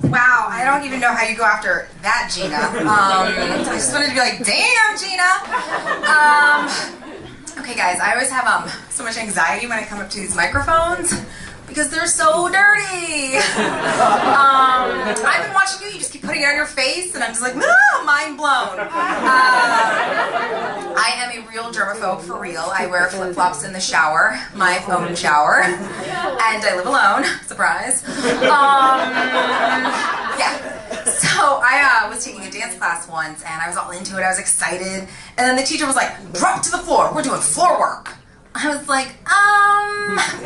Wow, I don't even know how you go after that, Gina. I just wanted to be like, damn, Gina. Okay, guys, I always have so much anxiety when I come up to these microphones because they're so dirty. I've been watching you just keep putting it on your face, and I'm just like, ah, mind blown. I am a real germaphobe for real. I wear flip-flops in the shower, my own shower, and I live alone. Surprise. Yeah. So I was taking a dance class once, and I was all into it. I was excited, and then the teacher was like, "Drop to the floor. We're doing floor work." I was like,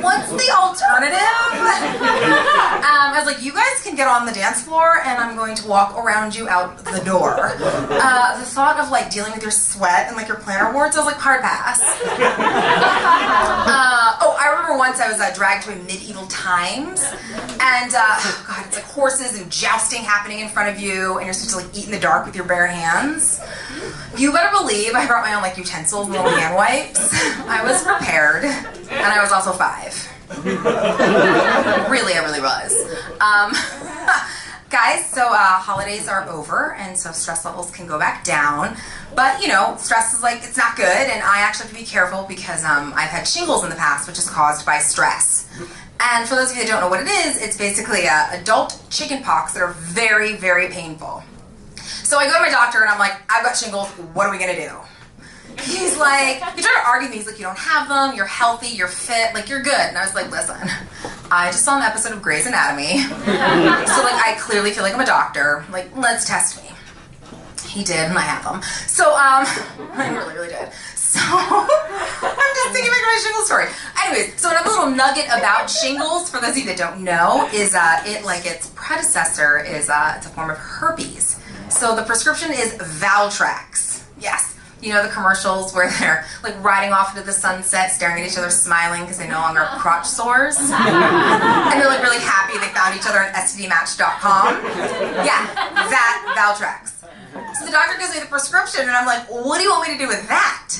what's the alternative? I was like, you guys can get on the dance floor and I'm going to walk around you out the door. The thought of like dealing with your sweat and like your plantar warts, I was like, hard pass. Oh, I remember once I was dragged to a medieval times, and oh God, it's like horses and jousting happening in front of you, and you're supposed to like eat in the dark with your bare hands. You better believe I brought my own like utensils and little hand wipes. I was prepared, and I was also 5. Really, I really was. Guys, so holidays are over, and so stress levels can go back down. But, you know, stress is like, it's not good, and I actually have to be careful because I've had shingles in the past, which is caused by stress. And for those of you that don't know what it is, it's basically adult chicken pox that are very, very painful. So I go to my doctor, and I'm like, I've got shingles, what are we going to do? He's like, you try to argue with me, he's like, you don't have them, you're healthy, you're fit, like, you're good. And I was like, listen, I just saw an episode of Grey's Anatomy, so, like, I clearly feel like I'm a doctor, like, let's test me. He did, and I have them. So, I really, really did. So, I'm just thinking back to my shingles story. Anyways, so another little nugget about shingles, for those of you that don't know, is it, like its predecessor, is it's a form of herpes. So the prescription is Valtrex. Yes. You know the commercials where they're like riding off into the sunset, staring at each other, smiling because they no longer have crotch sores? And they're like really happy they found each other on STDmatch.com. Yeah, that Valtrex. So the doctor gives me the prescription, and I'm like, what do you want me to do with that?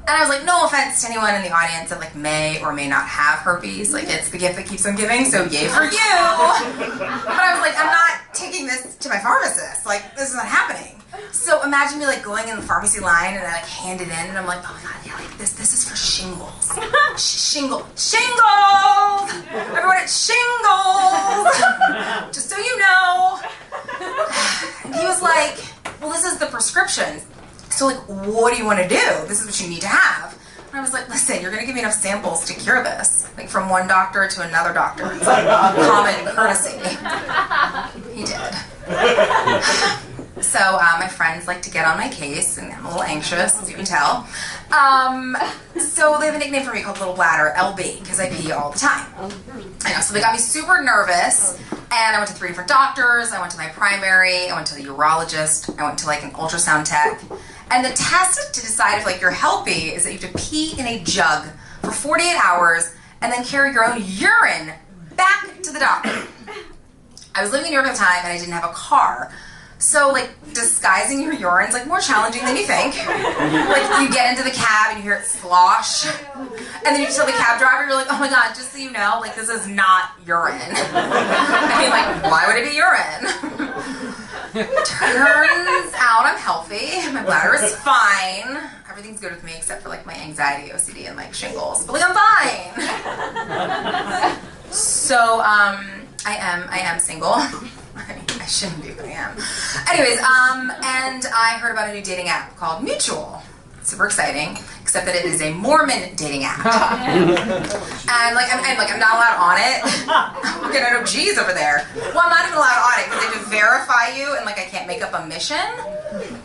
And I was like, no offense to anyone in the audience that like may or may not have herpes. Like, it's the gift that keeps on giving, so yay for you. But I was like, I'm not taking this to my pharmacist. Like, this is not happening. So imagine me like going in the pharmacy line and I like hand it in, and I'm like, oh my God, yeah, like this is for shingles. Shingles! Everyone, it's shingles! Just so you know. And he was like, well, this is the prescription. So like, what do you want to do? This is what you need to have. And I was like, listen, you're going to give me enough samples to cure this. Like from one doctor to another doctor. It's like common courtesy. He did. So my friends like to get on my case, and I'm a little anxious, as you can tell. So they have a nickname for me called Little Bladder, LB, because I pee all the time. I know, so they got me super nervous, and I went to 3 different doctors. I went to my primary, I went to the urologist, I went to like an ultrasound tech. And the test to decide if like you're healthy is that you have to pee in a jug for 48 hours and then carry your own urine back to the doctor. I was living in New York at the time, and I didn't have a car. So, like, disguising your urine is, like, more challenging than you think. Like, you get into the cab and you hear it slosh, and then you tell the cab driver, you're like, oh my God, just so you know, like, this is not urine. I mean, like, why would it be urine? Turns out I'm healthy. My bladder is fine. Everything's good with me except for, like, my anxiety, OCD, and, like, shingles. But, like, I'm fine. So, I am single. I mean, I shouldn't be, but I am. Anyways, and I heard about a new dating app called Mutual. Super exciting, except that it is a Mormon dating app. And like, I'm not allowed on it. I'm looking at OGs over there. Well, I'm not even allowed on it because they have to verify you, and like I can't make up a mission.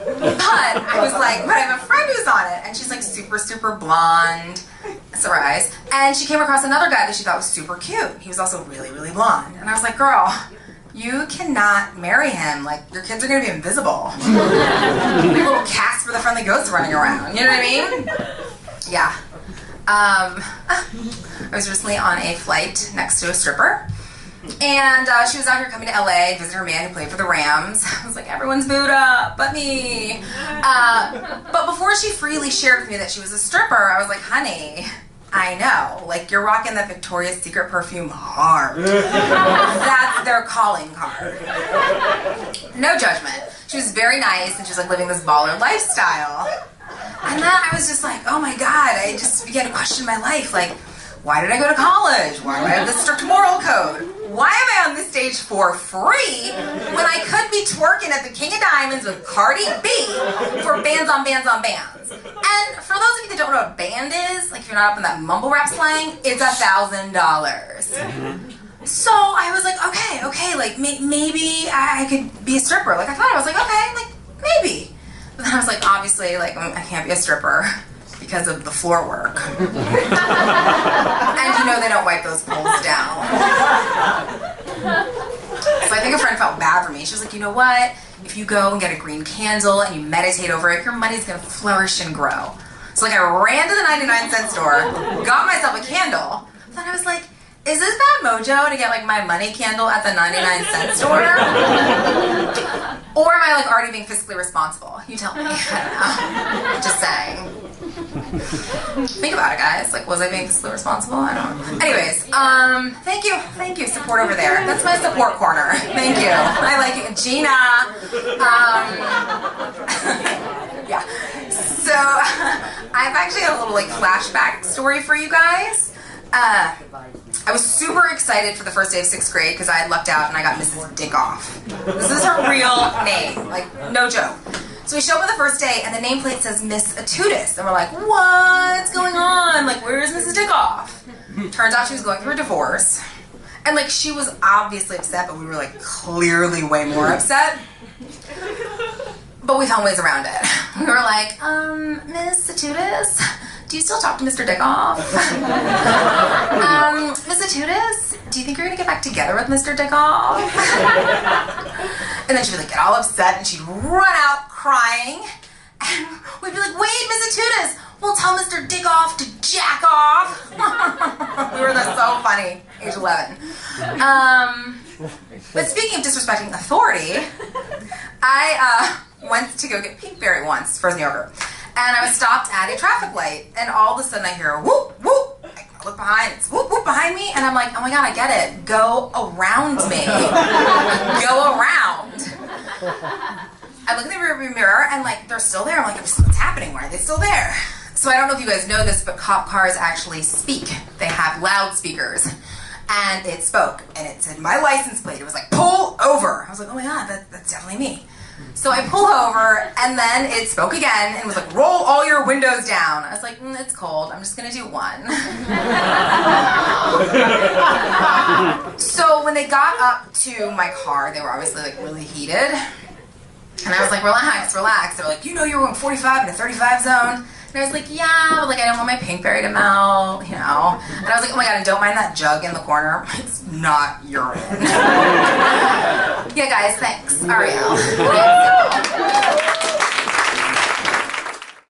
But I was like, but I have a friend who's on it, and she's like super, super blonde. Surprise. And she came across another guy that she thought was super cute. He was also really, really blonde. And I was like, girl, you cannot marry him. Like, your kids are going to be invisible. Like a little Casper the Friendly Ghost running around. You know what I mean? Yeah. I was recently on a flight next to a stripper. And she was out here coming to LA to visit her man who played for the Rams. I was like, everyone's booed up, but me. But before she freely shared with me that she was a stripper, I was like, honey, I know, like you're rocking that Victoria's Secret perfume hard. That's their calling card. No judgment. She was very nice and she was like living this baller lifestyle. And then I was just like, oh my God, I just began to question my life. Like, why did I go to college? Why do I have this strict moral code? Why am I on this stage for free when I could be twerking at the King of Diamonds with Cardi B for bands on bands on bands? And for those of you that don't know what a band is, like if you're not up in that mumble rap slang, it's $1,000. So I was like, okay, like maybe I could be a stripper. Like I thought, I was like, okay, like maybe. But then I was like, obviously, like I can't be a stripper because of the floor work. And you know they don't wipe those poles down. So I think a friend felt bad for me. She was like, you know what? If you go and get a green candle and you meditate over it, your money's gonna flourish and grow. So like I ran to the 99-cent store, got myself a candle. Then I was like, is this bad mojo to get like my money candle at the 99-cent store? Or am I like already being fiscally responsible? You tell me. I don't know. Just saying. Think about it, guys. Like, was I being fiscally responsible? I don't know. Anyways, thank you, support over there. That's my support corner. Thank you. I like it. Gina. Yeah. So, I've actually a little like flashback story for you guys. I was super excited for the first day of 6th grade because I had lucked out and I got Mrs. Dickoff. This is her real name, like no joke. So we show up on the first day and the nameplate says Miss Atutis. And we're like, what's going on? Like, where's Mrs. Dickoff? Turns out she was going through a divorce. And like, she was obviously upset, but we were like clearly way more upset. But we found ways around it. We were like, Miss Atutis, do you still talk to Mr. Dickoff? Miss Atutis, do you think you're gonna get back together with Mr. Dickoff? And then she would like get all upset and she'd run out crying. And we'd be like, wait, Miss Atutis, we'll tell Mr. Dickoff to jack off. We were so funny, age 11. But speaking of disrespecting authority, I went to go get Pinkberry once for a New Yorker. And I was stopped at a traffic light, and all of a sudden I hear a whoop, whoop. I look behind, it's whoop, whoop behind me, and I'm like, oh my God, I get it. Go around me. Go around. I look in the rearview mirror, and like, they're still there. I'm like, what's happening? Why are they still there? So I don't know if you guys know this, but cop cars actually speak. They have loudspeakers. And it spoke, and it said my license plate. It was like, pull over. I was like, oh my God, that's definitely me. So I pulled over, and then it spoke again, and was like, roll all your windows down. I was like, it's cold. I'm just gonna do one. So when they got up to my car, they were obviously like really heated. And I was like, relax, relax. They were like, you know you're going 45 in a 35 zone? And I was like, yeah, but like I didn't want my Pinkberry to melt, you know. And I was like, oh my God, and don't mind that jug in the corner. It's not urine. Yeah, guys, thanks. Ariel.